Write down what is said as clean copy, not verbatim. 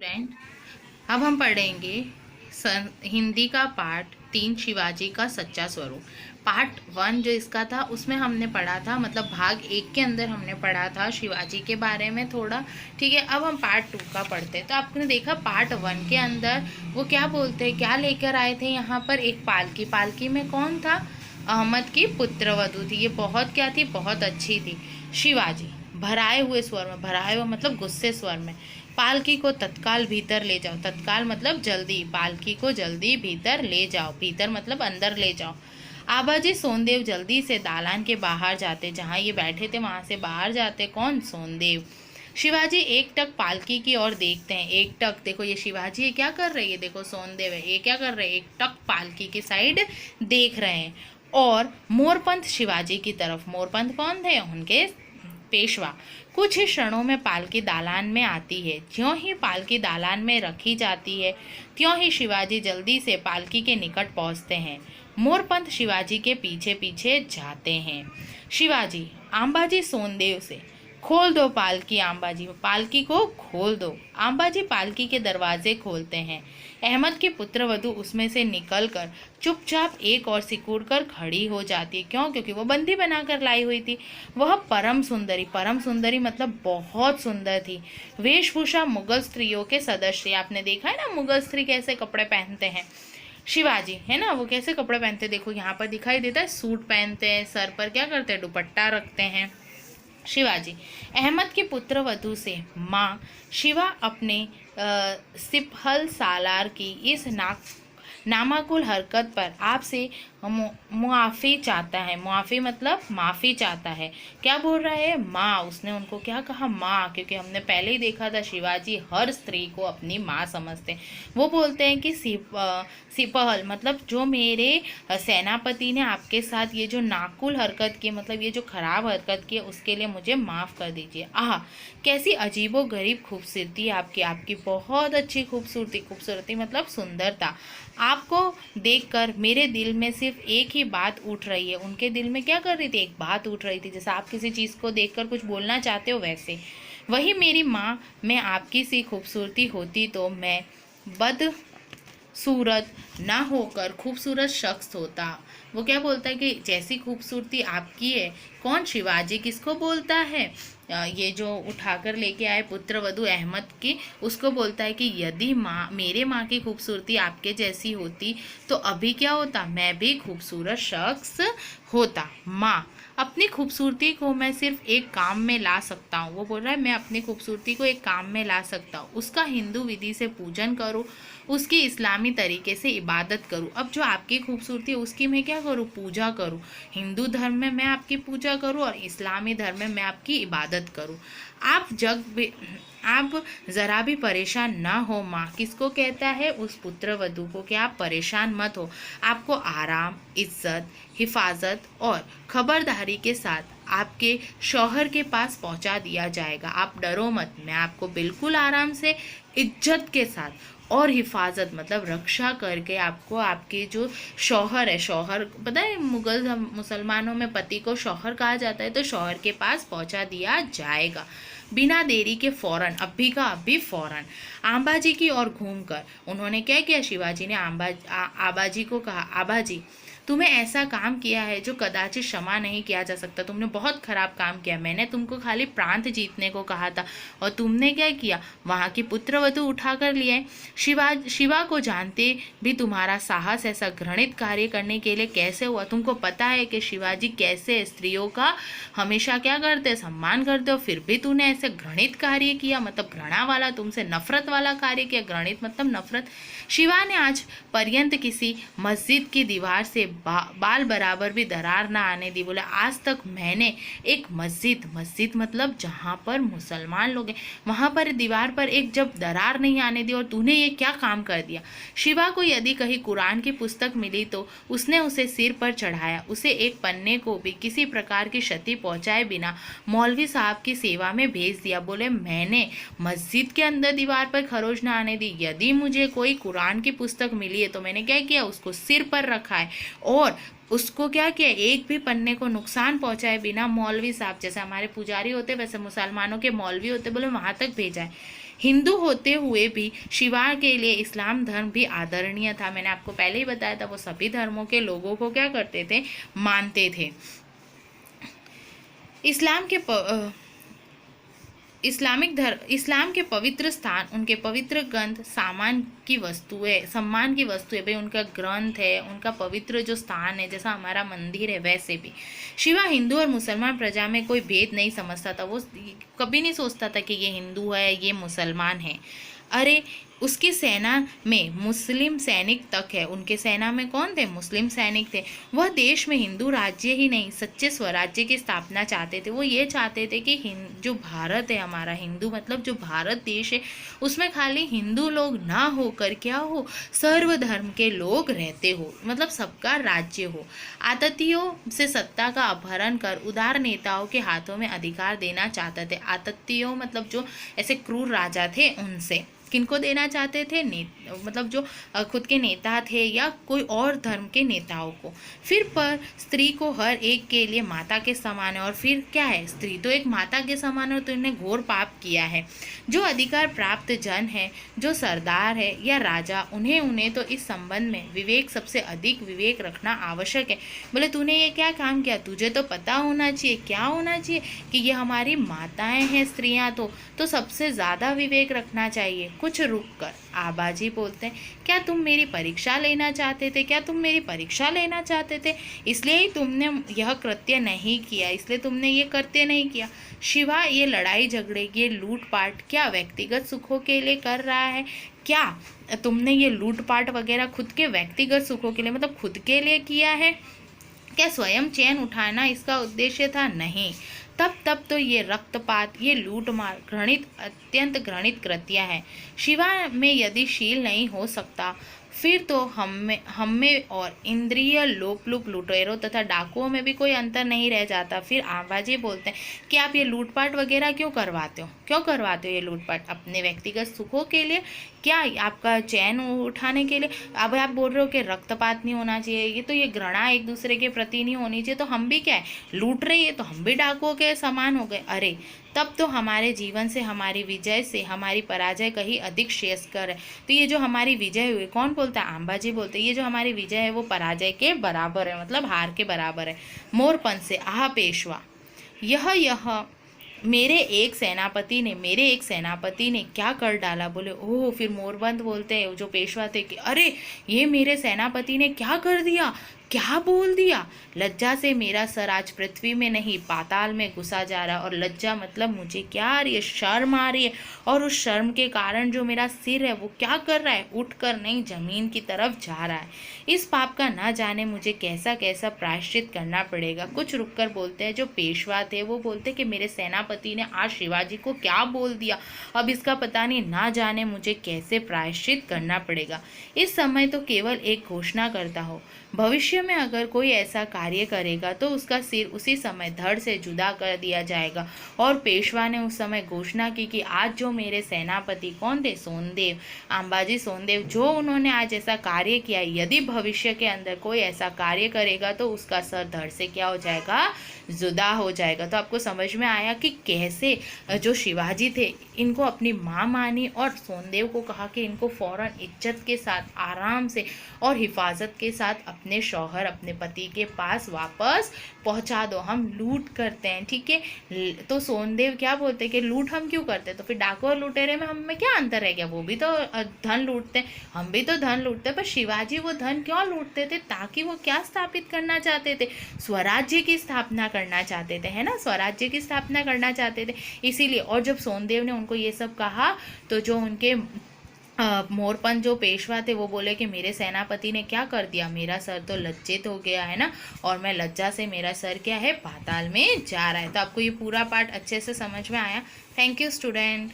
Friend, अब हम पढ़ेंगे हिंदी का पार्ट 3 शिवाजी का सच्चा स्वरूप। पार्ट 1 जो इसका था उसमें हमने पढ़ा था, मतलब भाग 1 के अंदर हमने पढ़ा था शिवाजी के बारे में थोड़ा। ठीक है, अब हम पार्ट 2 का पढ़ते हैं। तो आपने देखा पार्ट 1 के अंदर वो क्या बोलते हैं, क्या लेकर आए थे यहाँ पर, एक पालकी। पालकी में कौन था? अहमद की पुत्रवधू थी। ये बहुत क्या थी, बहुत अच्छी थी। शिवाजी भराए हुए स्वर में, भराए हुए मतलब गुस्से स्वर में, पालकी को तत्काल भीतर ले जाओ। तत्काल मतलब जल्दी, पालकी को जल्दी भीतर ले जाओ। भीतर मतलब अंदर ले जाओ। आबाजी सोनदेव जल्दी से दालान के बाहर जाते, जहाँ ये बैठे थे वहां से बाहर जाते। कौन? सोनदेव। शिवाजी एक टक पालकी की ओर देखते हैं। एक टक, देखो ये शिवाजी ये क्या कर रहे हैं, देखो सोनदेव है, ये क्या कर रहे हैं, एक टक पालकी की साइड देख रहे हैं। और मोरपंथ शिवाजी की तरफ। मोरपंथ कौन थे? उनके पेशवा। कुछ ही क्षणों में पालकी दालान में आती है। ज्यों ही पालकी दालान में रखी जाती है, त्यों ही शिवाजी जल्दी से पालकी के निकट पहुंचते हैं। मोरपंथ शिवाजी के पीछे पीछे जाते हैं। शिवाजी आंबाजी सोनदेव से, खोल दो पालकी आंबाजी, पालकी को खोल दो। आंबाजी पालकी के दरवाजे खोलते हैं। अहमद की पुत्रवधू उसमें से निकलकर चुपचाप एक और सिकुड़ कर खड़ी हो जाती है। क्यों? क्योंकि वो बंदी बनाकर लाई हुई थी। वह परम सुंदरी, परम सुंदरी मतलब बहुत सुंदर थी। वेशभूषा मुगल स्त्रियों के सदस्य। आपने देखा है ना मुगल स्त्री कैसे कपड़े पहनते हैं। शिवाजी है ना, वो कैसे कपड़े पहनते, देखो यहाँ पर दिखाई देता है, सूट पहनते हैं, सर पर क्या करते हैं, दुपट्टा रखते हैं। शिवाजी अहमद की पुत्रवधू से, माँ शिवा अपने सिपहल सालार की इस नामाकुल हरकत पर आपसे मुआफ़ी चाहता है। मुआफ़ी मतलब माफ़ी चाहता है। क्या बोल रहा है? माँ। उसने उनको क्या कहा? माँ। क्योंकि हमने पहले ही देखा था शिवाजी हर स्त्री को अपनी माँ समझते हैं। वो बोलते हैं कि सिपहल मतलब जो मेरे सेनापति ने आपके साथ ये जो नाकुल हरकत की, मतलब ये जो खराब हरकत की, उसके लिए मुझे माफ़ कर दीजिए। आह, कैसी अजीबो गरीब खूबसूरती आपकी, आपकी बहुत अच्छी खूबसूरती। खूबसूरती मतलब सुंदरता। आपको देखकर मेरे दिल में सिर्फ एक ही बात उठ रही है। उनके दिल में क्या कर रही थी? एक बात उठ रही थी। जैसे आप किसी चीज़ को देखकर कुछ बोलना चाहते हो, वैसे वही मेरी माँ मैं आपकी सी खूबसूरती होती तो मैं बद सूरत ना होकर खूबसूरत शख्स होता। वो क्या बोलता है कि जैसी खूबसूरती आपकी है। कौन? शिवाजी किसको बोलता है? ये जो उठाकर लेके आए पुत्रवधू अहमद की, उसको बोलता है कि यदि माँ, मेरे माँ की खूबसूरती आपके जैसी होती तो अभी क्या होता, मैं भी खूबसूरत शख्स होता। माँ अपनी खूबसूरती को मैं सिर्फ एक काम में ला सकता हूँ। वो बोल रहा है मैं अपनी खूबसूरती को एक काम में ला सकता हूँ। उसका हिंदू विधि से पूजन करूँ, उसकी इस्लामी तरीके से इबादत करूँ। अब जो आपकी खूबसूरती है उसकी मैं क्या करूँ? पूजा करूँ। हिंदू धर्म में मैं आपकी पूजा करूँ और इस्लामी धर्म में मैं आपकी इबादत करूँ। आप ज़रा भी परेशान ना हो। माँ किसको कहता है? उस पुत्रवधू को कि आप परेशान मत हो। आपको आराम, इज्जत, हिफाजत और खबरदारी के साथ आपके शौहर के पास पहुंचा दिया जाएगा। आप डरो मत, मैं आपको बिल्कुल आराम से, इज्जत के साथ और हिफाजत मतलब रक्षा करके आपको, आपके जो शौहर है, शौहर पता है मुगल मुसलमानों में पति को शौहर कहा जाता है, तो शौहर के पास पहुंचा दिया जाएगा बिना देरी के, फौरन, अभी का अभी फौरन। आबाजी की ओर घूमकर उन्होंने क्या किया? शिवाजी ने आबाजी को कहा, आबाजी तुम्हें ऐसा काम किया है जो कदाचित क्षमा नहीं किया जा सकता। तुमने बहुत खराब काम किया। मैंने तुमको खाली प्रांत जीतने को कहा था और तुमने क्या किया? वहाँ की पुत्रवधू उठा कर लिया। शिवा को जानते भी तुम्हारा साहस ऐसा घृणित कार्य करने के लिए कैसे हुआ? तुमको पता है कि शिवाजी कैसे स्त्रियों का हमेशा क्या करते, सम्मान करते हो, फिर भी तूने ऐसे घृणित कार्य किया, मतलब घृणा वाला, तुमसे नफरत वाला कार्य किया। घृणित मतलब नफरत। शिवा ने आज पर्यंत किसी मस्जिद की दीवार से बाल बराबर भी दरार ना आने दी। बोला आज तक मैंने एक मस्जिद मतलब जहाँ पर मुसलमान लोग हैं, वहाँ पर दीवार पर एक जब दरार नहीं आने दी, और तूने ये क्या काम कर दिया? शिवा को यदि कहीं कुरान की पुस्तक मिली तो उसने उसे सिर पर चढ़ाया। उसे एक पन्ने को भी किसी प्रकार की क्षति पहुंचाए बिना मौलवी साहब की सेवा में भेज दिया। बोले मैंने मस्जिद के अंदर दीवार पर खरोच ना आने दी। यदि मुझे कोई कुरान की पुस्तक मिली है तो मैंने क्या किया? उसको सिर पर रखा है और उसको क्या किया? एक भी पन्ने को नुकसान पहुंचाए बिना मौलवी साहब, जैसे हमारे पुजारी होते वैसे मुसलमानों के मौलवी होते, बोले वहां तक भेजा है। हिंदू होते हुए भी शिवा के लिए इस्लाम धर्म भी आदरणीय था। मैंने आपको पहले ही बताया था, वो सभी धर्मों के लोगों को क्या करते थे, मानते थे। इस्लाम के पवित्र स्थान, उनके पवित्र ग्रंथ, सम्मान की वस्तुएं भाई, उनका ग्रंथ है, उनका पवित्र जो स्थान है, जैसा हमारा मंदिर है वैसे भी। शिवा हिंदू और मुसलमान प्रजा में कोई भेद नहीं समझता था। वो कभी नहीं सोचता था कि ये हिंदू है, ये मुसलमान है। अरे उसकी सेना में मुस्लिम सैनिक तक है। उनके सेना में कौन थे, मुस्लिम सैनिक थे। वह देश में हिंदू राज्य ही नहीं, सच्चे स्वराज्य की स्थापना चाहते थे। वो ये चाहते थे कि जो भारत है हमारा, हिंदू मतलब जो भारत देश है, उसमें खाली हिंदू लोग ना होकर क्या हो, सर्वधर्म के लोग रहते हो, मतलब सबका राज्य हो। आततियों से सत्ता का अपहरण कर उदार नेताओं के हाथों में अधिकार देना चाहते थे। आततियों मतलब जो ऐसे क्रूर राजा थे, उनसे किनको देना चाहते थे, मतलब जो खुद के नेता थे या कोई और धर्म के नेताओं को। फिर पर स्त्री को हर एक के लिए माता के समान है। और फिर क्या है, स्त्री तो एक माता के समान है, तो इन्हें घोर पाप किया है। जो अधिकार प्राप्त जन है, जो सरदार है या राजा, उन्हें तो इस संबंध में विवेक, सबसे अधिक विवेक रखना आवश्यक है। बोले तूने ये क्या काम किया, तुझे तो पता होना चाहिए, क्या होना चाहिए कि ये हमारी माताएं हैं स्त्रियां, तो सबसे ज़्यादा विवेक रखना चाहिए। कुछ रुक कर आबाजी बोलते हैं, क्या तुम मेरी परीक्षा लेना चाहते थे, क्या तुम मेरी परीक्षा लेना चाहते थे, इसलिए ही तुमने यह कृत्य नहीं किया, इसलिए तुमने ये कृत्य नहीं किया। शिवा ये लड़ाई झगड़े, ये लूटपाट क्या व्यक्तिगत सुखों के लिए कर रहा है? क्या तुमने ये लूटपाट वगैरह खुद के व्यक्तिगत सुखों के लिए, मतलब खुद के लिए किया है? क्या स्वयं चैन उठाना इसका उद्देश्य था? नहीं। तब तो ये रक्तपात, ये लूटमार घृणित, अत्यंत घृणित कृत्य है। शिवा में यदि शील नहीं हो सकता, फिर तो हम में और इंद्रिय लोपलुप लुटेरों तथा डाकुओं में भी कोई अंतर नहीं रह जाता। फिर आबाजी बोलते हैं कि आप ये लूटपाट वगैरह क्यों करवाते हो ये लूटपाट? अपने व्यक्तिगत सुखों के लिए, क्या आपका चैन उठाने के लिए? अब आप बोल रहे हो कि रक्तपात नहीं होना चाहिए, ये घृणा एक दूसरे के प्रति नहीं होनी चाहिए, तो हम भी क्या है, लूट रहे हैं, तो हम भी डाकुओं के समान हो गए। अरे तब तो हमारे जीवन से, हमारी विजय से हमारी पराजय कहीं अधिक श्रेयस्कर है। तो ये जो हमारी विजय हुई, कौन बोलता है? आम्बाजी बोलते हैं, ये जो हमारी विजय है वो पराजय के बराबर है, मतलब हार के बराबर है। मोरपंथ से आह पेशवा, यह मेरे एक सेनापति ने क्या कर डाला? बोले ओह, फिर मोरपंथ बोलते हैं जो पेशवा थे कि अरे ये मेरे सेनापति ने क्या कर दिया, क्या बोल दिया? लज्जा से मेरा सर आज पृथ्वी में नहीं पाताल में घुसा जा रहा। और लज्जा मतलब मुझे क्या आ रही है, शर्म आ रही है। और उस शर्म के कारण जो मेरा सिर है वो क्या कर रहा है, उठकर नहीं जमीन की तरफ जा रहा है। इस पाप का ना जाने मुझे कैसा कैसा प्रायश्चित करना पड़ेगा। कुछ रुककर बोलते हैं जो पेशवा थे, वो बोलते कि मेरे सेनापति ने आज शिवाजी को क्या बोल दिया, अब इसका पता नहीं, ना जाने मुझे कैसे प्रायश्चित करना पड़ेगा। इस समय तो केवल एक घोषणा करता हो, भविष्य में अगर कोई ऐसा कार्य करेगा तो उसका सिर उसी समय धड़ से जुदा कर दिया जाएगा। और पेशवा ने उस समय घोषणा की कि आज जो मेरे सेनापति कौन थे, सोनदेव, अंबाजी सोनदेव, जो उन्होंने आज ऐसा कार्य किया, यदि भविष्य के अंदर कोई ऐसा कार्य करेगा तो उसका सर धड़ से क्या हो जाएगा, जुदा हो जाएगा। तो आपको समझ में आया कि कैसे जो शिवाजी थे इनको अपनी माँ मानी और सोनदेव को कहा कि इनको फौरन इज्जत के साथ, आराम से और हिफाजत के साथ अपने शौहर, अपने पति के पास वापस पहुंचा दो, हम लूट करते हैं, ठीक है। तो सोनदेव क्या बोलते हैं कि लूट हम क्यों करते हैं, तो फिर डाकू और लुटेरे में हम में क्या अंतर है? क्या वो भी तो धन लूटते हैं, हम भी तो धन लूटते हैं। पर शिवाजी वो धन क्यों लूटते थे? ताकि वो क्या स्थापित करना चाहते थे, स्वराज्य की स्थापना करना चाहते थे, है ना, स्वराज्य की स्थापना करना चाहते थे, इसीलिए। और जब सोनदेव ने उनको ये सब कहा तो जो उनके मोरपंथ जो पेशवा थे वो बोले कि मेरे सेनापति ने क्या कर दिया, मेरा सर तो लज्जित हो गया है ना, और मैं लज्जा से, मेरा सर क्या है, पाताल में जा रहा है। तो आपको ये पूरा पार्ट अच्छे से समझ में आया। Thank you student.